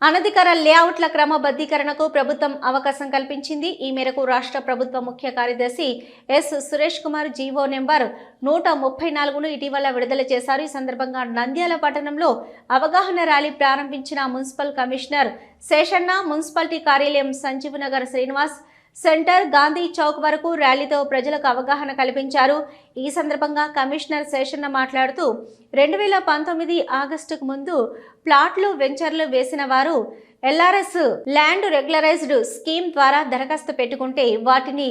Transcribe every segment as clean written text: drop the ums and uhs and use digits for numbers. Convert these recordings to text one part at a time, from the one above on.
అనధికార లేఅవుట్ల క్రమబద్ధీకరణకు ప్రభుత్వం అవకాశం కల్పించింది. ఈ మేరకు రాష్ట్ర ప్రభుత్వ ముఖ్య కార్యదర్శి S Suresh Kumar GO number 134ను ఇటీవల విడుదల చేశారు. ఈ సందర్భంగా నంద్యాల పట్టణంలో అవగాహన ర్యాలీ ప్రారంభించిన మున్సిపల్ కమిషనర్ శేషన్న, మున్సిపాలిటీ కార్యాలయం సంజీవ్ నగర్ శ్రీనివాస్ సెంటర్, గాంధీ చౌక్ వరకు ర్యాలీతో ప్రజలకు అవగాహన కల్పించారు. ఈ సందర్భంగా కమిషనర్ శేషన్న మాట్లాడుతూ 2019 ఆగస్టుకు ముందు ప్లాట్లు వెంచర్లు వేసిన వారు ఎల్ఆర్ఎస్ ల్యాండ్ రెగ్యులరైజ్డ్ స్కీమ్ ద్వారా దరఖాస్తు పెట్టుకుంటే వాటిని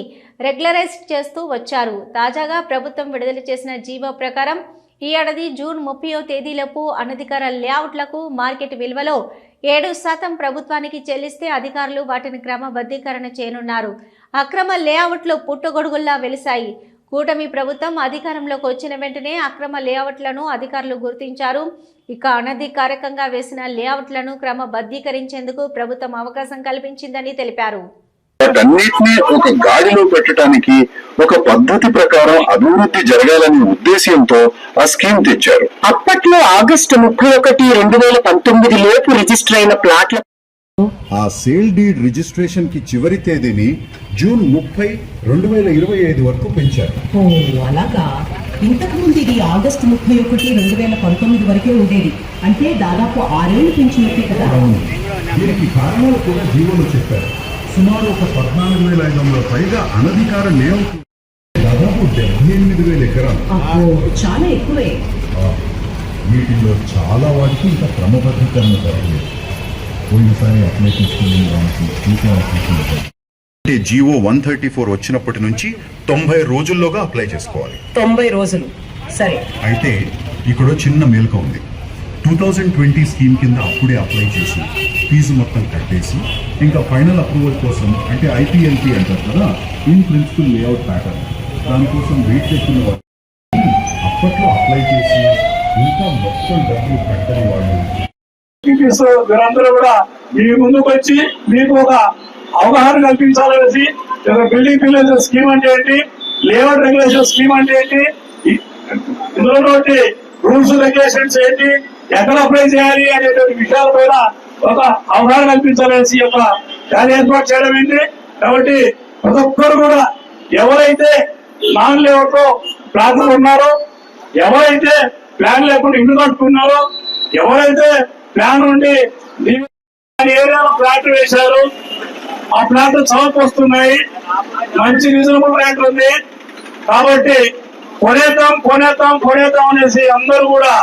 రెగ్యులరైజ్ చేస్తూ వచ్చారు. తాజాగా ప్రభుత్వం విడుదల చేసిన జీవో ప్రకారం ఈ ఏడాది జూన్ 30వ తేదీలోపు అనధికార లేఅవుట్లకు మార్కెట్ విలువలో 7% ప్రభుత్వానికి చెల్లిస్తే అధికారులు వాటిని క్రమబద్ధీకరణ చేయనున్నారు. అక్రమ లేఅవుట్లు పుట్టగొడుగుల్లా వెలిశాయి. కూటమి ప్రభుత్వం అధికారంలోకి వచ్చిన వెంటనే అక్రమ లేఅవుట్లను అధికారులు గుర్తించారు. ఇక అనధికారికంగా వేసిన లేఅవుట్లను క్రమబద్ధీకరించేందుకు ప్రభుత్వం అవకాశం కల్పించిందని తెలిపారు. వాటన్నిటినీ ఒక గాడిలో పెట్టడానికి ఒక పద్ధతి ప్రకారం అభివృద్ధి జరగాలనే ఉద్దేశ్యంతో ఆ స్కీమ్ తెచ్చారు. అప్పట్లో ఆగస్టు 31, 2019 లోపు రిజిస్టర్ అయిన ప్లాట్ల ఆ సేల్ డీడ్ రిజిస్ట్రేషన్ కి చివరి తేదీని జూన్ 30, 2025 వరకు పెంచారు. అలాగా. ఇంతకు ముందు ఇది ఆగస్టు 31, 2019 వరకే ఉండేది. అంటే దాదాపు 6 ఏళ్ళు పెంచినట్టే కదా. దీనికి కారణాలు కూడా జీవోలో చెప్పారు. సుమారు ఒక 14,500 పైగా అనధికార లేఅవుట్, దాదాపు 78,000 ఎకరాలు. చాలా ఎక్కువే. వీటిల్లో చాలా వాటికి ఇంకా క్రమబద్ధీకరణ జరగలేదు. పోయినసారి అప్లై చేసుకునే అంటే జీవో 134 వచ్చినప్పటి నుంచి 90 రోజుల్లోగా అప్లై చేసుకోవాలి. 90 రోజులు. సరే. అయితే ఇక్కడ చిన్న మేలుక ఉంది. 2020 స్కీమ్ కింద అప్పుడే అప్లై చేసి ఫీజు మొత్తం కట్టేసి ఇంకా ఫైనల్ అప్రూవల్ కోసం, అంటే ఐపీఎల్పీ అంటారు కదా, ఇన్ ప్రిన్సిపల్ లేఅవుట్ ప్యాటర్న్, దానికోసం వెయిట్ చేస్తున్న వాళ్ళు అప్పట్లో అప్లై చేసి ఇంకా మొత్తం డబ్బులు కట్టని వాళ్ళు మీరందరూ కూడా మీ ముందుకు వచ్చి మీకు ఒక అవగాహన కల్పించాలనేసి బిల్డింగ్ పిల్లర్ స్కీమ్ అంటే ఏంటి, లేఅవుట్ రెగ్యులేషన్ స్కీమ్ అంటే ఏంటి, ఇందులో రూల్స్ రెగ్యులేషన్స్ ఏంటి, ఎక్కడ అప్లై చేయాలి అనేటువంటి విషయాలపైన ఒక అవగాహన కల్పించాలనేసి ఒక ర్యాలీ ఏర్పాటు చేయడం ఏంటి. కాబట్టి ప్రతి ఒక్కరు కూడా ఎవరైతే నాన్ లేఅవుట్ లో ప్లాట్లు ఉన్నారో, ఎవరైతే ప్లాన్ లేకుండా ఇల్లు కట్టుకున్నారో, ఎవరైతే ప్లాన్ ఉండి ఏరియాలో ఫ్లాట్ వేశారు, ఆ ప్లాట్లు చౌక్ వస్తున్నాయి, మంచి రీజనబుల్ రేట్ ఉంది, కాబట్టి కొనేద్దాం అనేసి అందరూ కూడా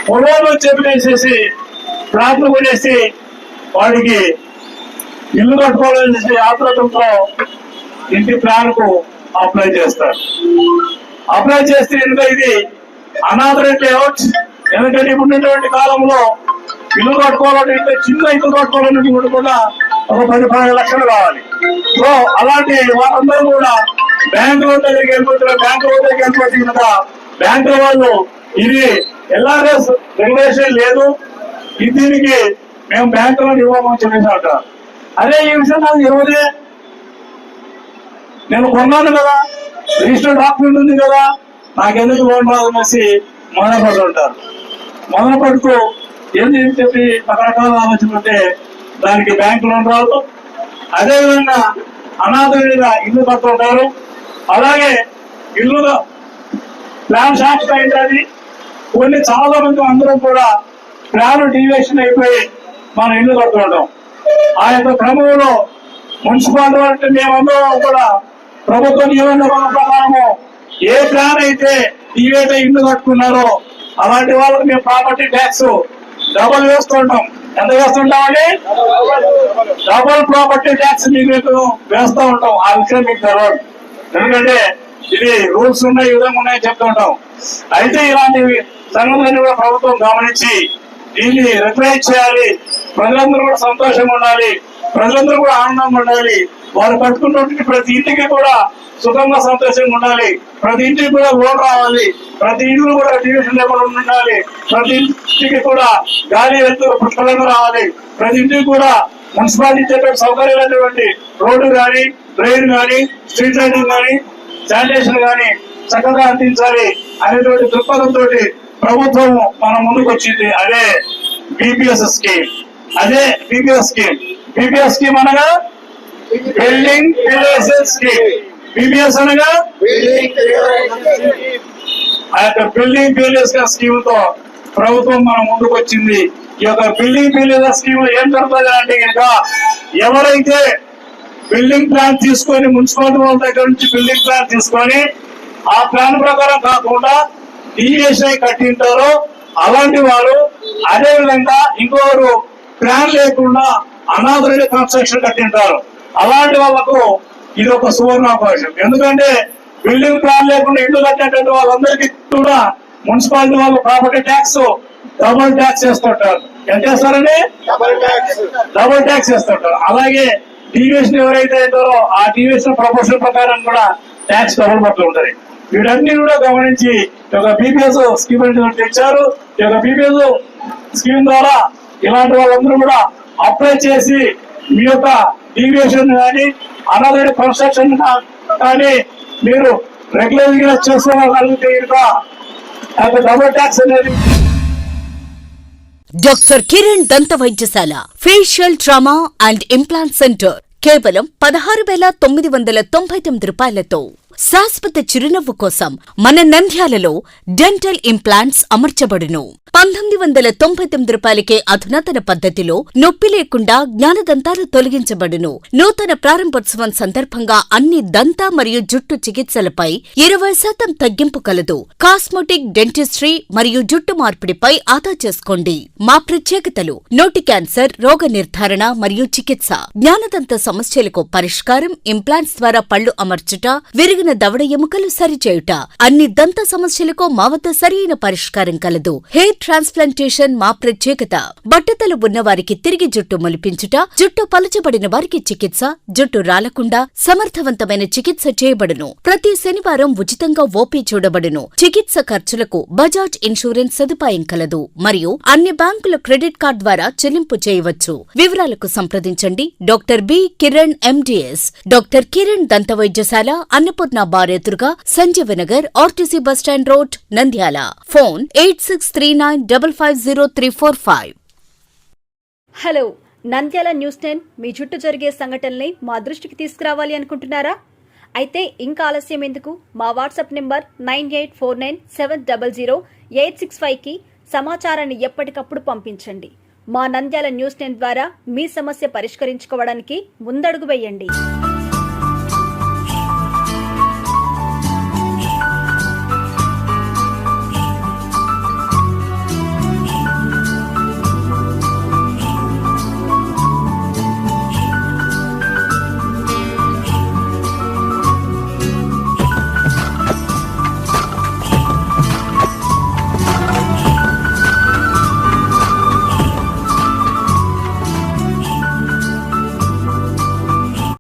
పొలంలో చెప్పేసేసి ప్లాట్లు కొనేసి వాడికి ఇల్లు కట్టుకోవాలనేసి ఆత్రతంతో ఇంటి ప్లాన్ కు అప్లై చేస్తారు. అప్లై చేస్తే ఇది అనాథరైట్ లేఅవుట్. ఎందుకంటే ఇప్పుడున్నటువంటి కాలంలో ఇల్లు కట్టుకోవాలంటే చిన్న ఇల్లు కట్టుకోవాలన్నటువంటి కూడా ఒక 10-12 లక్షలు కావాలి. సో అలాంటి వాళ్ళందరూ కూడా బ్యాంకు దగ్గరికి వెళ్ళిపోతున్నారు. బ్యాంకు వాళ్ళు ఇది ఎల్ఆర్ఎస్ రెగ్యులేషన్ లేదు, దీనికి మేము బ్యాంకులో ఇవ్వమని చెప్పేసి అంటారు. అదే ఈ విషయం నాకు ఇవ్వదే, నేను కొన్నాను కదా, రిజిస్టర్ డాక్యుమెంట్ ఉంది కదా, నాకెందుకు లోన్ రాదు అనేసి మొదలు పడుతుంటారు. మొదలు పడుతూ ఏంటి చెప్పి రకరకాల ఆలోచన ఉంటే దానికి బ్యాంకు లోన్ రాదు. అదేవిధంగా అనాథుడిగా ఇల్లు కట్టుకుంటారు. అలాగే ఇల్లుగా ప్లాన్ షాప్స్ అయింది. కొన్ని చాలా మంది అందరం కూడా ప్లాన్ డీవియేషన్ అయిపోయి మనం ఇల్లు కట్టుకుంటాం. ఆ యొక్క క్రమంలో మున్సిపాలిటీ అంటే మేమందరం కూడా ప్రభుత్వ నిబంధనల ప్రకారము ఏ ప్లాన్ అయితే డీవియేట్ ఇల్లు కట్టుకున్నారో అలాంటి వాళ్ళకి మేము ప్రాపర్టీ ట్యాక్స్ డబల్ వేస్తుంటాం. ఎంత వేస్తుంటామండి? డబల్ ప్రాపర్టీ ట్యాక్స్ మీకు వేస్తూ ఉంటాం. ఆ విషయం మీకు తెలవదు, ఎందుకంటే ఇది రూల్స్ ఉన్నాయి, ఈ విధంగా ఉన్నాయని చెప్తూ ఉంటాం. అయితే ఇలాంటి సంగతులన్నీ కూడా ప్రభుత్వం గమనించి దీన్ని రెగ్యులైజ్ చేయాలి. ప్రజలందరూ కూడా సంతోషంగా ఉండాలి, ప్రజలందరూ కూడా ఆనందంగా ఉండాలి. వారు కట్టుకున్నటువంటి ప్రతి ఇంటికి కూడా సుఖంగా సంతోషంగా ఉండాలి, ప్రతి ఇంటికి కూడా లోన్ రావాలి, ప్రతి ఇంటికి కూడా డివిజన్ లేకుండా ఉండాలి, ప్రతి ఇంటికి కూడా గాలి వెళ్తూ పుష్కలంగా రావాలి, ప్రతి ఇంటికి కూడా మున్సిపాలిటీ చెప్పే సౌకర్యాలైనటువంటి రోడ్డు కానీ, డ్రైన్ కానీ, స్ట్రీట్ లైటింగ్ కానీ, శానిటేషన్ కానీ చక్కగా అందించాలి అనేటువంటి దృక్పథంతో ప్రభుత్వం మన ముందుకు వచ్చింది. అదే బీపీఎస్ స్కీమ్. అదే బీపీఎస్ స్కీమ్. బీపీఎస్ స్కీమ్ అనగా బిల్డింగ్ ప్రివరేషన్ స్కీమ్. బీపీఎస్ అనగా ఆ యొక్క బిల్డింగ్ ప్రివరేషన్ స్కీమ్ తో ప్రభుత్వం మన ముందుకు వచ్చింది. ఈ యొక్క బిల్డింగ్ ప్రివరేషన్ స్కీమ్ లో ఏం జరుగుతుంది అంటే కనుక ఎవరైతే బిల్డింగ్ ప్లాన్ తీసుకొని మున్సిపాలిటీ వాళ్ళ దగ్గర నుంచి బిల్డింగ్ ప్లాన్ తీసుకొని ఆ ప్లాన్ ప్రకారం కాకుండా డీవియేషన్ కట్టింటారో అలాంటి వారు, అదే విధంగా ఇంకొకరు ప్లాన్ లేకుండా అనాథరైన కన్స్ట్రక్షన్ కట్టింటారు. అలాంటి వాళ్ళకు ఇది ఒక సువర్ణావకాశం. ఎందుకంటే బిల్డింగ్ ప్లాన్ లేకుండా ఇల్లు కట్టినటువంటి వాళ్ళందరికీ కూడా మున్సిపాలిటీ వాళ్ళు ప్రాపర్టీ ట్యాక్స్ డబుల్ ట్యాక్స్ వేస్తుంటారు. ఎంత చేస్తారని? డబుల్ ట్యాక్స్ వేస్తుంటారు. అలాగే డీవియేషన్ ఎవరైతే ఉంటారో ఆ డీవియేషన్ ప్రపోర్షన్ ప్రకారం కూడా ట్యాక్స్ డబుల్ పడుతూ ఉంటుంది. వీటన్ని కూడా గమనించి ఈ యొక్క బీపీఎస్ స్కీమ్ తెచ్చారు. ఈ యొక్క బీపీఎస్ స్కీమ్ ద్వారా ఇలాంటి వాళ్ళందరూ కూడా అప్లై చేసి మీ యొక్క డీవియేషన్ కానీ అనాథ కన్స్ట్రక్షన్ కానీ మీరు రెగ్యులర్ గా చేసుకోగలిగితే డబుల్ ట్యాక్స్ అనేది. డాక్టర్ కిరణ్ దంత వైద్యశాల facial trauma and implant centre కేవలం 16,999 రూపాయలతో శాశ్వత చిరునవ్వు కోసం మన నంద్యాలలో డెంటల్ ఇంప్లాంట్స్ అమర్చబడును. 1999 రూపాయలకే అధునాతన పద్ధతిలో నొప్పి లేకుండా జ్ఞానదంతాలు తొలగించబడును. నూతన ప్రారంభోత్సవం సందర్భంగా అన్ని దంత మరియు జుట్టు చికిత్సలపై 20% తగ్గింపు కలదు. కాస్మెటిక్, డెంటిస్ట్రీ మరియు జుట్టు మార్పిడిపై ఆదా చేసుకోండి. మా ప్రత్యేకతలు: నోటి క్యాన్సర్, రోగ నిర్ధారణ మరియు చికిత్స, జ్ఞానదంత సమస్యలకు పరిష్కారం, ఇంప్లాంట్స్ ద్వారా పళ్లు అమర్చుట, విరిగిన దవడ ఎముకలు సరిచేయుట, అన్ని దంత సమస్యలకు మా వద్ద సరైన పరిష్కారం కలదు. హెయిర్ ట్రాన్స్ప్లాంటేషన్ మా ప్రత్యేకత. బట్టతలు ఉన్నవారికి తిరిగి జుట్టు మొలిపించుట, జుట్టు పలచబడిన వారికి చికిత్స, జుట్టు రాలకుండా సమర్థవంతమైన చికిత్స చేయబడును. ప్రతి శనివారం ఉచితంగా ఓపీ చూడబడును. చికిత్స ఖర్చులకు బజాజ్ ఇన్సూరెన్స్ సదుపాయం కలదు మరియు అన్ని బ్యాంకుల క్రెడిట్ కార్డ్ ద్వారా చెల్లింపు చేయవచ్చు. వివరాలకు సంప్రదించండి doctor B Kiran MDS. Doctor Kiran దంత వైద్యశాల, అన్నపూర్ణ బార్ ఎదురుగా, Sanjeevnagar, RTC bus stand road, Nandyal. Phone 8639550345. Hello, Nandyal news 10 మీ చుట్టూ జరిగే సంఘటనల్ని మా దృష్టికి తీసుకురావాలి అనుకుంటున్నారా? అయితే ఇంకా ఆలస్యం ఎందుకు? మా వాట్సాప్ నెంబర్ 9849700865కి సమాచారాన్ని ఎప్పటికప్పుడు పంపించండి. మా నంద్యాల న్యూస్ 10 ద్వారా మీ సమస్య పరిష్కరించుకోవడానికి ముందడుగు వేయండి.